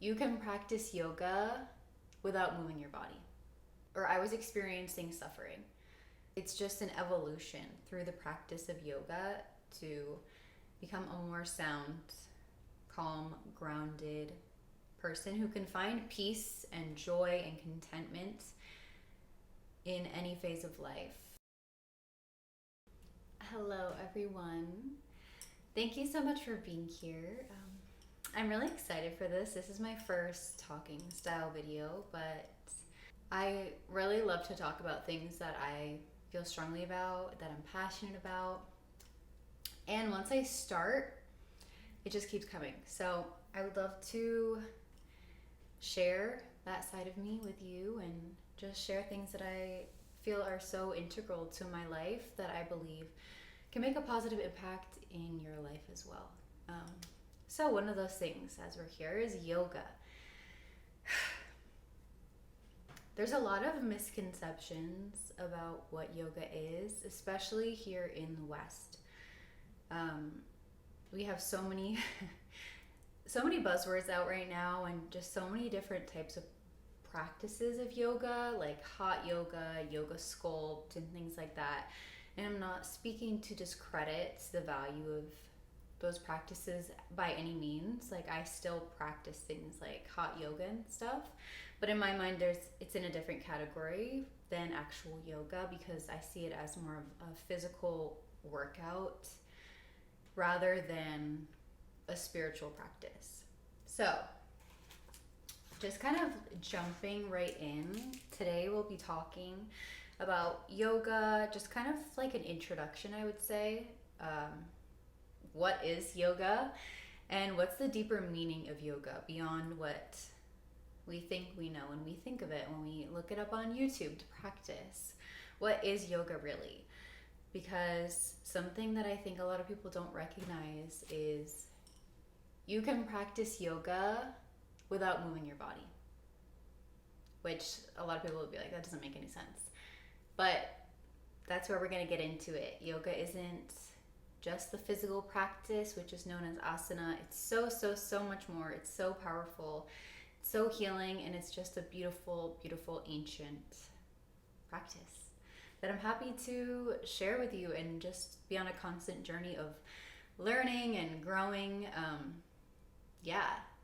you can practice yoga without moving your body. Or I was experiencing suffering. It's just an evolution through the practice of yoga to become a more sound, calm, grounded person who can find peace and joy and contentment in any phase of life. Hello, everyone. Thank you so much for being here. I'm really excited for this. This is my first talking style video, but I really love to talk about things that I feel strongly about, that I'm passionate about. And once I start, it just keeps coming. So I would love to share that side of me with you and just share things that I feel are so integral to my life that I believe can make a positive impact in your life as well. So one of those things as we're here is yoga. There's a lot of misconceptions about what yoga is, especially here in the West. We have so many so many buzzwords out right now and just so many different types of practices of yoga, like hot yoga, yoga sculpt, and things like that. And I'm not speaking to discredit the value of those practices by any means. Like, I still practice things like hot yoga and stuff, but in my mind it's in a different category than actual yoga because I see it as more of a physical workout rather than a spiritual practice. So just kind of jumping right in, today we'll be talking about yoga, just kind of like an introduction, I would say. What is yoga and what's the deeper meaning of yoga beyond what we think we know when we think of it, when we look it up on YouTube to practice. What is yoga really? Because something that I think a lot of people don't recognize is you can practice yoga without moving your body, which a lot of people would be like, that doesn't make any sense. But that's where we're going to get into it. Yoga isn't just the physical practice, which is known as asana. It's so much more. It's so powerful, it's so healing, and it's just a beautiful, beautiful ancient practice that I'm happy to share with you and just be on a constant journey of learning and growing.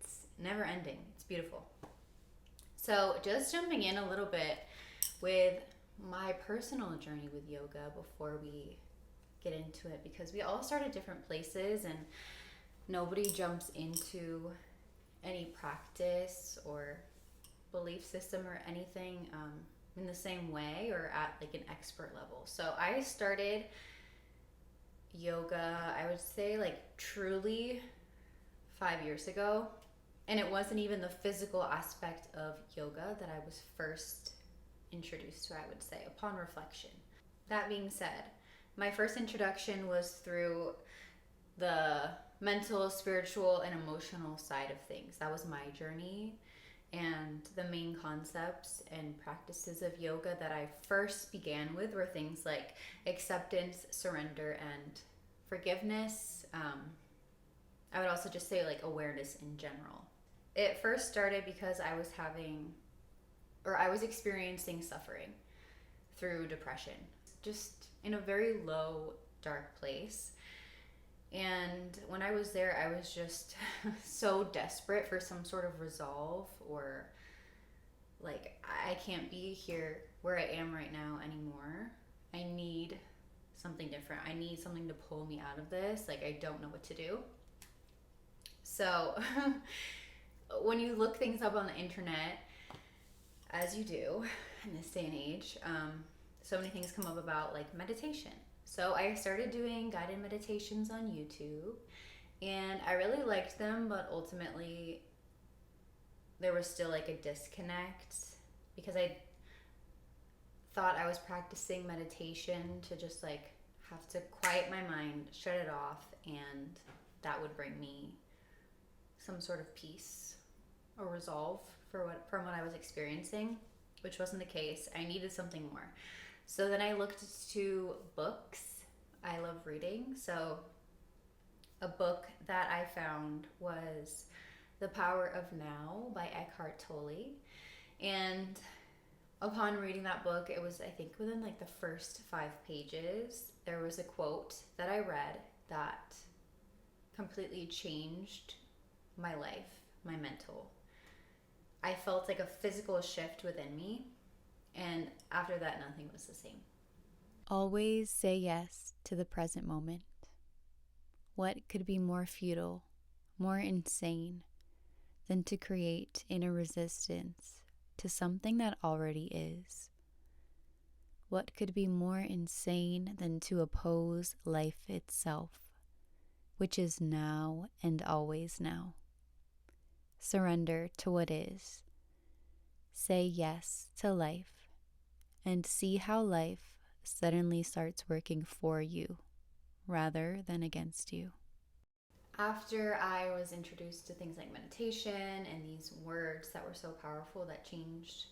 It's never ending. It's beautiful. So just jumping in a little bit with my personal journey with yoga before we get into it, because we all start at different places and nobody jumps into any practice or belief system or anything in the same way or at like an expert level. So I started yoga, I would say, like truly 5 years ago, and it wasn't even the physical aspect of yoga that I was first introduced to, I would say, upon reflection. That being said, my first introduction was through the mental, spiritual, and emotional side of things. That was my journey, and the main concepts and practices of yoga that I first began with were things like acceptance, surrender, and forgiveness. I would also just say like awareness in general. It first started because I was experiencing suffering through depression, just in a very low, dark place. And when I was there, I was just so desperate for some sort of resolve, or like, I can't be here where I am right now anymore. I need something different. I need something to pull me out of this. Like, I don't know what to do. So when you look things up on the internet, as you do in this day and age, so many things come up about like meditation. So I started doing guided meditations on YouTube, and I really liked them, but ultimately there was still like a disconnect because I thought I was practicing meditation to just like have to quiet my mind, shut it off, and that would bring me some sort of peace or resolve from what I was experiencing, which wasn't the case. I needed something more. So then I looked to books. I love reading. So a book that I found was The Power of Now by Eckhart Tolle. And upon reading that book, it was, I think, within like the first 5 pages, there was a quote that I read that completely changed my life, my mental. I felt like a physical shift within me, and after that, nothing was the same. Always say yes to the present moment. What could be more futile, more insane, than to create inner resistance to something that already is? What could be more insane than to oppose life itself, which is now and always now? Surrender to what is. Say yes to life, and see how life suddenly starts working for you rather than against you. After I was introduced to things like meditation and these words that were so powerful that changed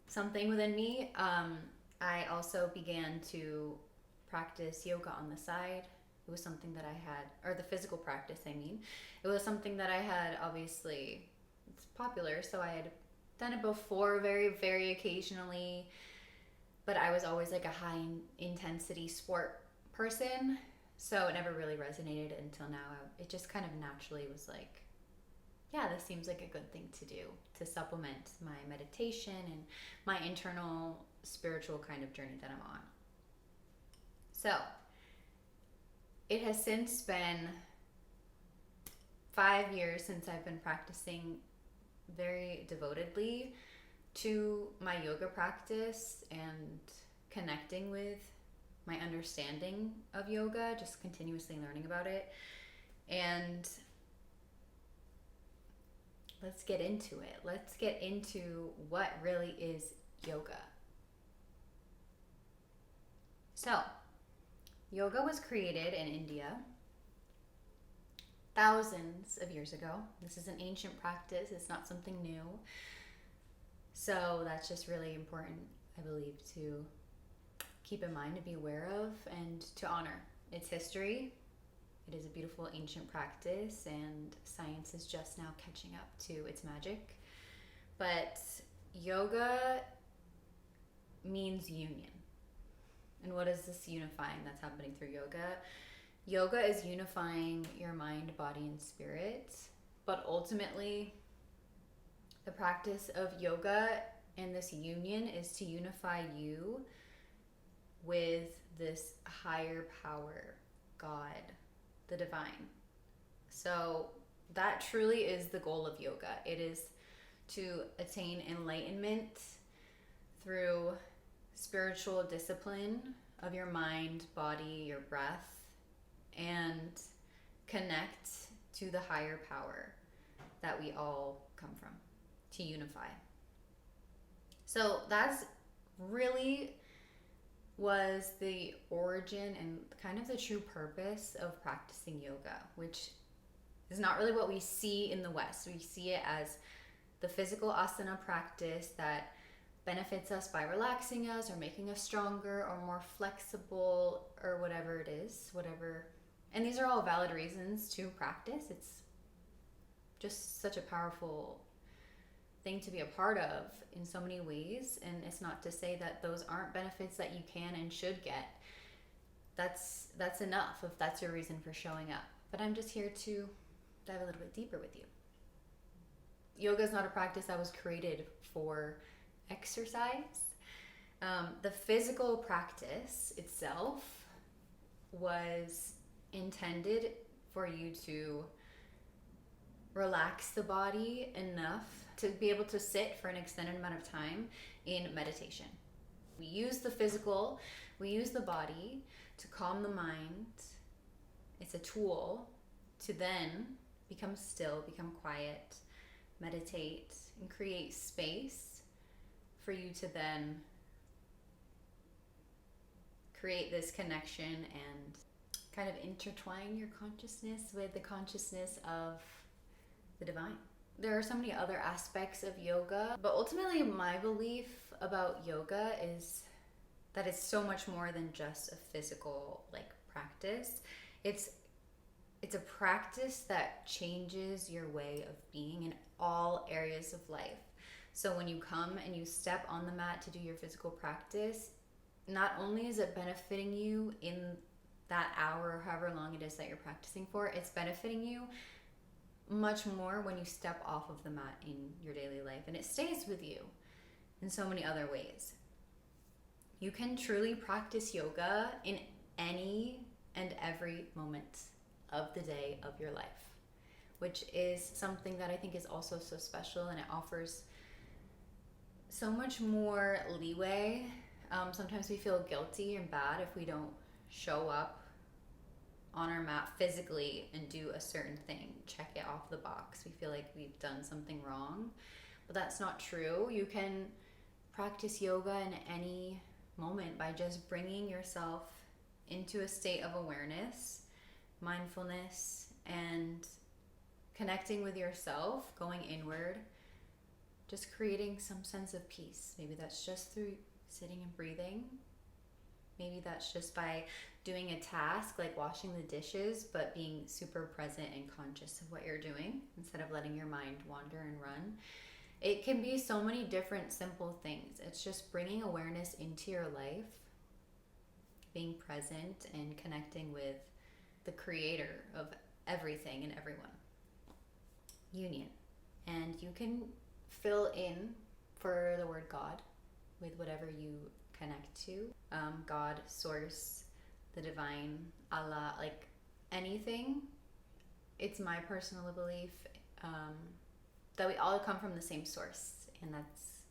something within me, I also began to practice yoga on the side. It was something that I had, or the physical practice, I mean. It was something that I had, obviously, it's popular, so I had done it before, very, very occasionally, but I was always like a high intensity sport person, so it never really resonated until now. It just kind of naturally was like, yeah, this seems like a good thing to do to supplement my meditation and my internal spiritual kind of journey that I'm on. So, it has since been 5 years since I've been practicing very devotedly to my yoga practice and connecting with my understanding of yoga, just continuously learning about it. And let's get into it. Let's get into what really is yoga. So, yoga was created in India thousands of years ago. This is an ancient practice, it's not something new. So, that's just really important, I believe, to keep in mind, to be aware of, and to honor its history. It is a beautiful ancient practice, and science is just now catching up to its magic. But yoga means union. And what is this unifying that's happening through yoga? Yoga is unifying your mind, body, and spirit. But ultimately, the practice of yoga and this union is to unify you with this higher power, God, the divine. So that truly is the goal of yoga. It is to attain enlightenment through spiritual discipline of your mind, body, your breath, and connect to the higher power that we all come from, to unify. So that's really was the origin and kind of the true purpose of practicing yoga, which is not really what we see in the West. We see it as the physical asana practice that benefits us by relaxing us or making us stronger or more flexible or whatever it is, whatever. And these are all valid reasons to practice. It's just such a powerful thing to be a part of in so many ways, and it's not to say that those aren't benefits that you can and should get. That's enough if that's your reason for showing up. But I'm just here to dive a little bit deeper with you. Yoga is not a practice that was created for exercise. The physical practice itself was intended for you to relax the body enough to be able to sit for an extended amount of time in meditation. We use the physical, we use the body to calm the mind. It's a tool to then become still, become quiet, meditate, and create space for you to then create this connection and kind of intertwine your consciousness with the consciousness of the divine. There are so many other aspects of yoga, but ultimately my belief about yoga is that it's so much more than just a physical practice. It's it's a practice that changes your way of being in all areas of life. So when you come and you step on the mat to do your physical practice, not only is it benefiting you in that hour or however long it is that you're practicing for, it's benefiting you much more when you step off of the mat in your daily life, and it stays with you in so many other ways. You can truly practice yoga in any and every moment of the day of your life, which is something that I think is also so special, and it offers so much more leeway. Sometimes we feel guilty and bad if we don't show up on our mat physically and do a certain thing, check it off the box. We feel like we've done something wrong, but that's not true. You can practice yoga in any moment by just bringing yourself into a state of awareness, mindfulness, and connecting with yourself, going inward, just creating some sense of peace. Maybe that's just through sitting and breathing. Maybe that's just by doing a task like washing the dishes, but being super present and conscious of what you're doing instead of letting your mind wander and run. It can be so many different simple things. It's just bringing awareness into your life, being present and connecting with the creator of everything and everyone. Union. And you can fill in for the word God with whatever you connect to. God, source, the divine, Allah, like anything. It's my personal belief that we all come from the same source, and that's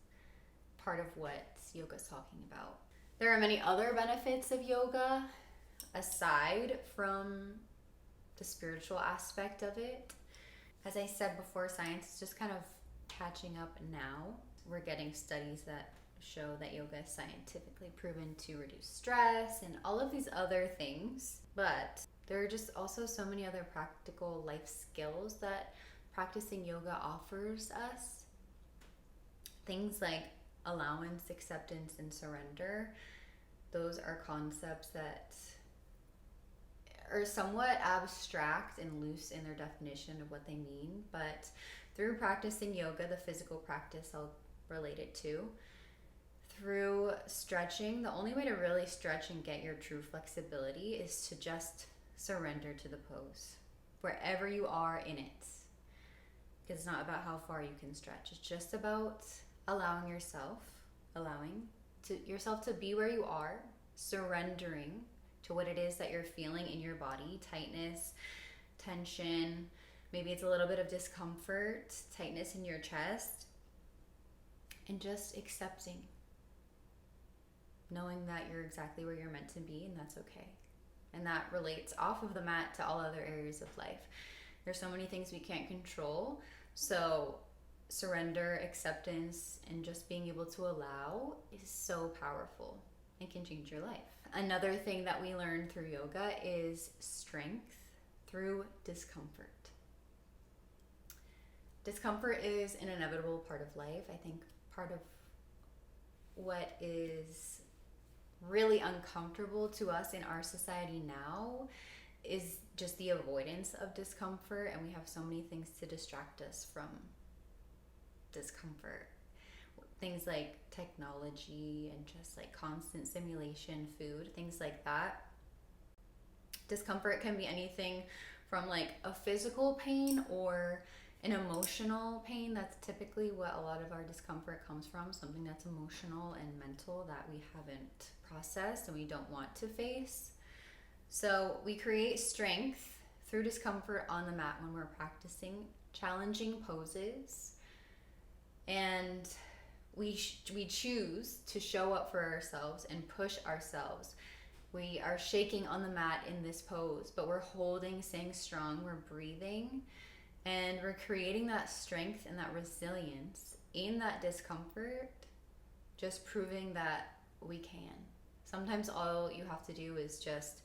part of what yoga is talking about. There are many other benefits of yoga aside from the spiritual aspect of it. As I said before, science is just kind of catching up now. We're getting studies that show that yoga is scientifically proven to reduce stress and all of these other things. But there are just also so many other practical life skills that practicing yoga offers us. Things like allowance, acceptance, and surrender. Those are concepts that are somewhat abstract and loose in their definition of what they mean, but through practicing yoga, the physical practice I'll relate it to, through stretching, the only way to really stretch and get your true flexibility is to just surrender to the pose, wherever you are in it. Because it's not about how far you can stretch. It's just about allowing yourself to be where you are, surrendering to what it is that you're feeling in your body, tightness, tension, maybe it's a little bit of discomfort, tightness in your chest, and just accepting, knowing that you're exactly where you're meant to be, and that's okay. And that relates off of the mat to all other areas of life. There's so many things we can't control, so surrender, acceptance, and just being able to allow is so powerful and can change your life. Another thing that we learn through yoga is strength through discomfort. Discomfort is an inevitable part of life. I think part of what is really uncomfortable to us in our society now is just the avoidance of discomfort, and we have so many things to distract us from discomfort. Things like technology and just like constant stimulation, food, things like that. Discomfort can be anything from like a physical pain or an emotional pain. That's typically what a lot of our discomfort comes from, something that's emotional and mental that we haven't processed and we don't want to face. So we create strength through discomfort on the mat when we're practicing challenging poses, and we choose to show up for ourselves and push ourselves. We are shaking on the mat in this pose, but we're holding, staying strong, we're breathing, and we're creating that strength and that resilience in that discomfort, just proving that we can. Sometimes all you have to do is just,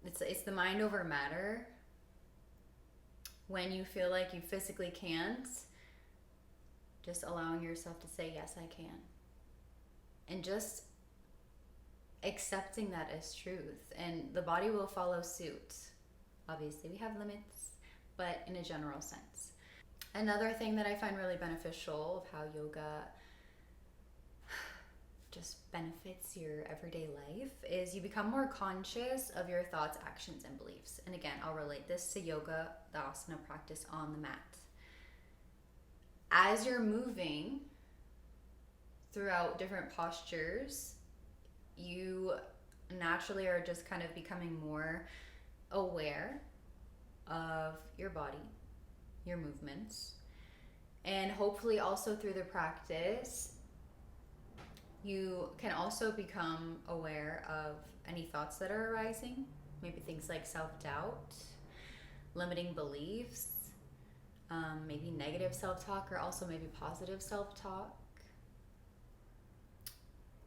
it's the mind over matter. When you feel like you physically can't, just allowing yourself to say, yes, I can. And just accepting that as truth. And the body will follow suit. Obviously, we have limits, but in a general sense. Another thing that I find really beneficial of how yoga just benefits your everyday life is you become more conscious of your thoughts, actions, and beliefs. And again, I'll relate this to yoga, the asana practice on the mat. As you're moving throughout different postures, you naturally are just kind of becoming more aware of your body, your movements, and hopefully also through the practice you can also become aware of any thoughts that are arising, maybe things like self-doubt, limiting beliefs, maybe negative self-talk, or also maybe positive self-talk.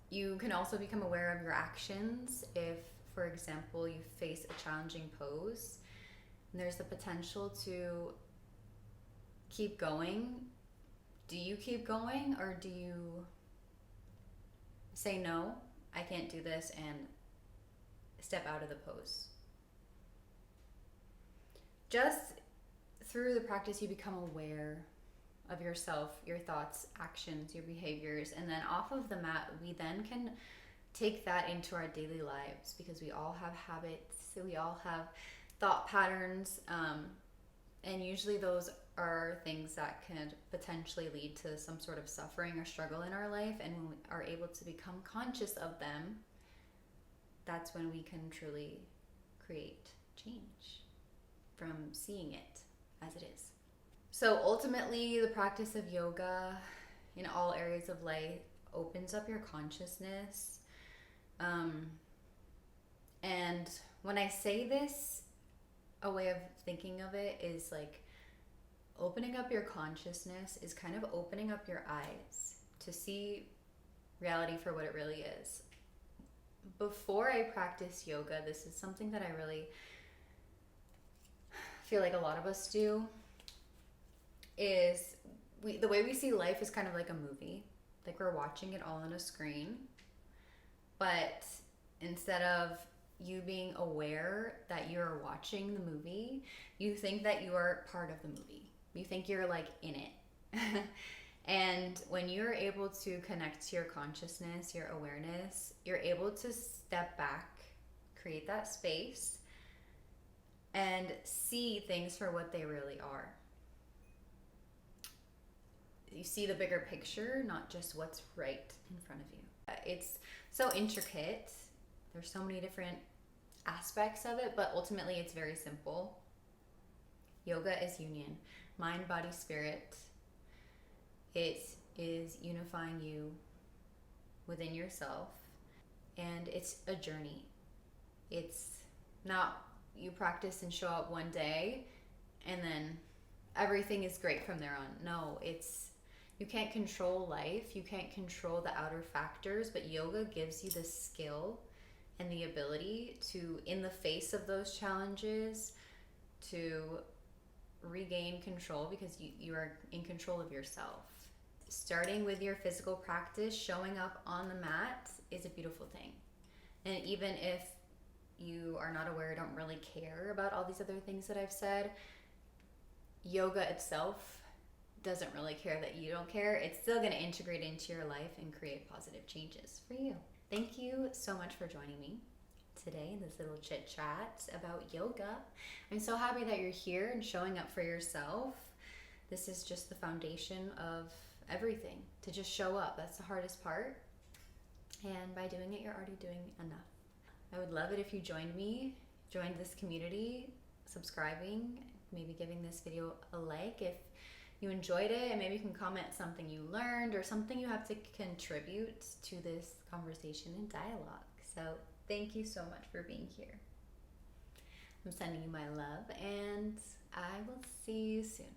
You can also become aware of your actions if, for example, you face a challenging pose and there's the potential to keep going. Do you keep going, or do you say, no, I can't do this, and step out of the pose? Just through the practice, you become aware of yourself, your thoughts, actions, your behaviors, and then off of the mat, we then can take that into our daily lives, because we all have habits, we all have thought patterns, and usually those are things that can potentially lead to some sort of suffering or struggle in our life. And when we are able to become conscious of them, that's when we can truly create change from seeing it as it is. So ultimately, the practice of yoga in all areas of life opens up your consciousness. And when I say this, a way of thinking of it is like opening up your consciousness is kind of opening up your eyes to see reality for what it really is. Before I practice yoga, this is something that I really feel like a lot of us do, is the way we see life is kind of like a movie. Like we're watching it all on a screen. But instead of you being aware that you're watching the movie, you think that you are part of the movie. You think you're like in it. And when you're able to connect to your consciousness, your awareness, you're able to step back, create that space, and see things for what they really are. You see the bigger picture, not just what's right in front of you. It's so intricate. There's so many different aspects of it, but ultimately it's very simple. Yoga is union, mind, body, spirit. It is unifying you within yourself, and it's a journey. It's not you practice and show up one day and then everything is great from there on. No, you can't control life, you can't control the outer factors, but yoga gives you the skill and the ability to, in the face of those challenges, to regain control, because you are in control of yourself. Starting with your physical practice, showing up on the mat is a beautiful thing. And even if you are not aware, don't really care about all these other things that I've said, yoga itself doesn't really care that you don't care. It's still going to integrate into your life and create positive changes for you. Thank you so much for joining me today in this little chit chat about yoga. I'm so happy that you're here and showing up for yourself. This is just the foundation of everything, to just show up. That's the hardest part. And by doing it, you're already doing enough. I would love it if you joined this community, subscribing, maybe giving this video a like if you enjoyed it, and maybe you can comment something you learned or something you have to contribute to this conversation and dialogue. So thank you so much for being here. I'm sending you my love, and I will see you soon.